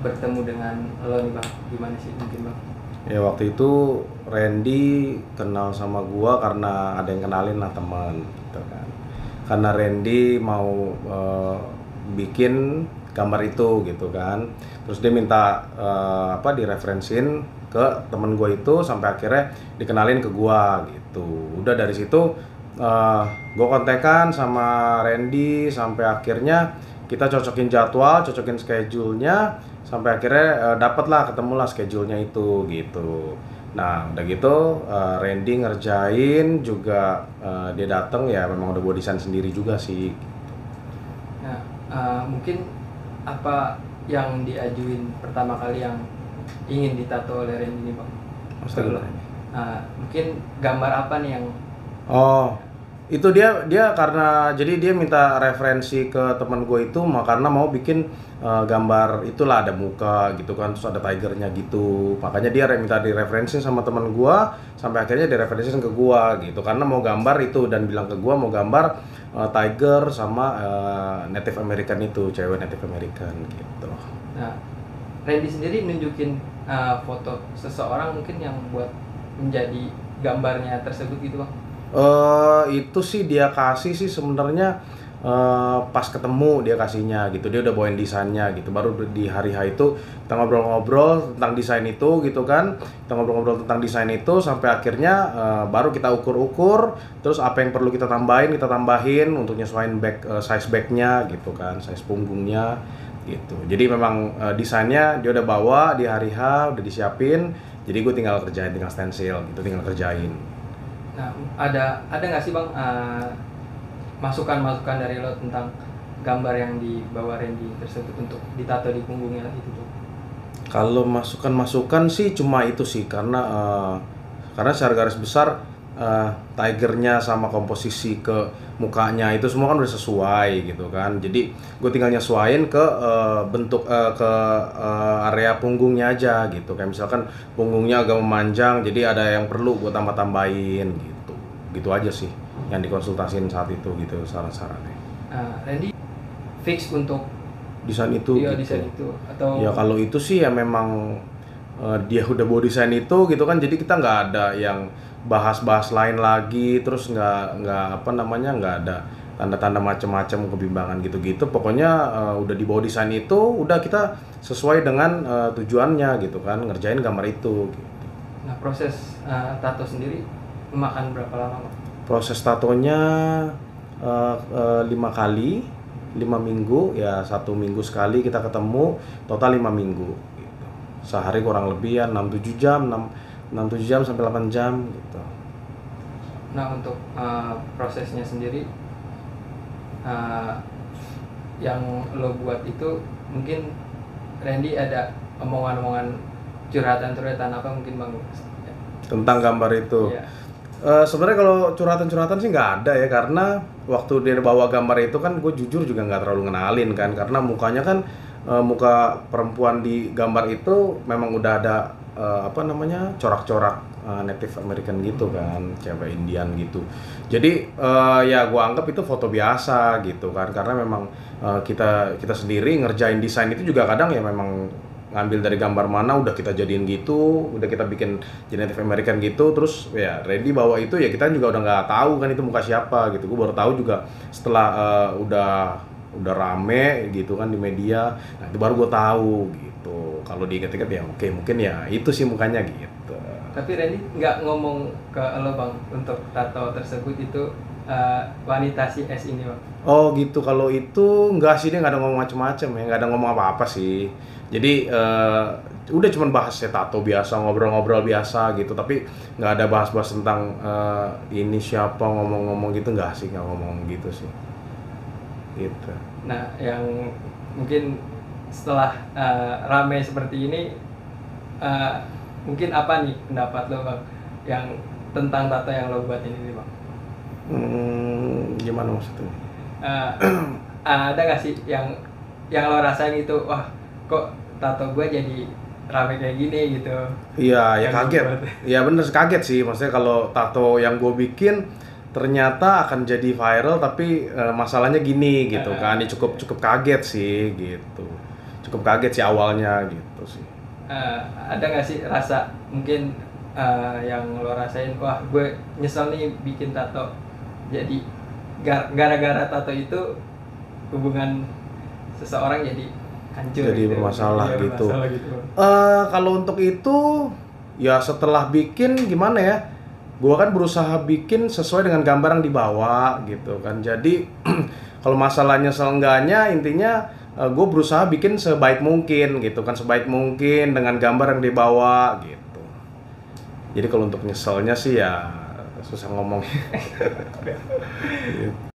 bertemu dengan lo nih bang, gimana sih mungkin bang? Ya waktu itu Randy kenal sama gua karena ada yang kenalin lah teman gitu kan. Karena Randy mau bikin gambar itu gitu kan. Terus dia minta direferensin ke temen gua itu sampai akhirnya dikenalin ke gua gitu. Udah dari situ gua kontekan sama Randy sampai akhirnya kita cocokin jadwal, cocokin schedule-nya sampai akhirnya dapatlah ketemulah schedule-nya itu gitu. Nah udah gitu Randy ngerjain juga, dia dateng ya memang udah bawa desain sendiri juga sih. Nah, mungkin apa yang diajuin pertama kali yang ingin ditato oleh Randy nih bang? Maksudnya gimana ini? Mungkin gambar apa nih yang Oh, itu dia karena jadi dia minta referensi ke teman gue itu karena mau bikin gambar itulah ada muka gitu kan, terus ada tigernya gitu. Makanya dia minta direferensi sama teman gue sampai akhirnya direferensiin ke gue gitu karena mau gambar itu dan bilang ke gue mau gambar tiger sama Native American itu, cewek Native American gitu. Nah, Randy sendiri nunjukin foto seseorang mungkin yang buat menjadi gambarnya tersebut gitu bang? Itu sih dia kasih sih sebenarnya pas ketemu dia kasihnya gitu, dia udah bawain desainnya gitu, baru di hari H itu kita ngobrol-ngobrol tentang desain itu gitu kan, kita ngobrol-ngobrol tentang desain itu sampai akhirnya baru kita ukur-ukur, terus apa yang perlu kita tambahin untuk nyesuaiin size backnya gitu kan, size punggungnya gitu. Jadi memang desainnya dia udah bawa di hari H, udah disiapin, jadi gue tinggal kerjain, tinggal stencil gitu, tinggal kerjain. Nah, ada nggak sih bang masukan-masukan dari lo tentang gambar yang dibawa Randy tersebut untuk ditato di punggungnya itu tuh? Kalau masukan-masukan sih cuma itu sih karena secara garis besar tigernya sama komposisi ke mukanya itu semua kan udah sesuai gitu kan. Jadi gue tinggal nyesuaiin ke bentuk ke area punggungnya aja gitu. Kayak misalkan punggungnya agak memanjang, jadi ada yang perlu gue tambah-tambahin gitu. Gitu aja sih yang dikonsultasiin saat itu gitu saran-sarannya. Randy fix untuk Desain itu iya, gitu. desain itu atau Ya kalau itu sih ya memang dia udah bawa desain itu gitu kan, jadi kita nggak ada yang bahas-bahas lain lagi, terus nggak ada tanda-tanda macam-macam kebimbangan gitu-gitu. Pokoknya udah dibawa desain itu, udah kita sesuai dengan tujuannya gitu kan, ngerjain gambar itu gitu. nah proses tato sendiri memakan berapa lama bang? Proses tatonya 5 kali, 5 minggu ya, 1 minggu sekali kita ketemu, total 5 minggu gitu. Sehari kurang lebih ya 6-7 jam, 6-7 jam sampai 8 jam gitu. Nah untuk prosesnya sendiri yang lo buat itu mungkin Randy ada omongan-omongan curhatan-curhatan apa mungkin bang? Tentang gambar itu. Iya. Sebenarnya kalau curhatan-curhatan sih nggak ada ya, karena waktu dia bawa gambar itu kan gue jujur juga nggak terlalu ngenalin kan, karena mukanya kan muka perempuan di gambar itu memang udah ada corak-corak Native American gitu kan, cewek Indian gitu. Jadi ya gue anggap itu foto biasa gitu kan, karena memang kita sendiri ngerjain desain itu juga kadang ya memang ngambil dari gambar mana udah kita jadiin gitu, udah kita bikin jadi Native American gitu, terus ya Randy bawa itu ya kita juga udah nggak tahu kan itu muka siapa gitu. Gue baru tahu juga setelah udah rame gitu kan di media, nah itu baru gue tahu gitu. Kalau diinget-inget ya oke, mungkin ya itu sih mukanya gitu. Tapi Randy nggak ngomong ke lo bang untuk tato tersebut itu wanita si S ini bang? Oh gitu, kalau itu enggak sih, dia nggak ada ngomong macem-macem ya, nggak ada ngomong apa-apa sih. Jadi udah cuman bahas ya tato biasa, ngobrol-ngobrol biasa gitu, tapi nggak ada bahas-bahas tentang ini siapa, ngomong-ngomong gitu, nggak sih, nggak ngomong gitu sih. Gitu. Nah yang mungkin setelah rame seperti ini mungkin apa nih pendapat lo bang yang tentang tato yang lo buat ini nih bang? Gimana maksudnya? Ada nggak sih yang lo rasain itu, wah kok tato gue jadi rame kayak gini gitu? Iya, ya Yang kaget. buat. Ya bener kaget sih, maksudnya kalau tato yang gue bikin ternyata akan jadi viral, tapi masalahnya gini gitu kan, ya cukup kaget sih gitu. cukup kaget sih awalnya gitu sih. Ada nggak sih rasa mungkin yang lo rasain, wah gue nyesel nih bikin tato, jadi gara-gara tato itu hubungan seseorang jadi hancur Jadi gitu. bermasalah Iya, gitu. bermasalah gitu. Kalau untuk itu ya setelah bikin gimana ya, gua kan berusaha bikin sesuai dengan gambar yang dibawa gitu kan. Jadi kalau masalahnya seenggaknya intinya gue berusaha bikin sebaik mungkin gitu kan, sebaik mungkin dengan gambar yang dibawa gitu. Jadi kalau untuk nyeselnya sih ya susah ngomong.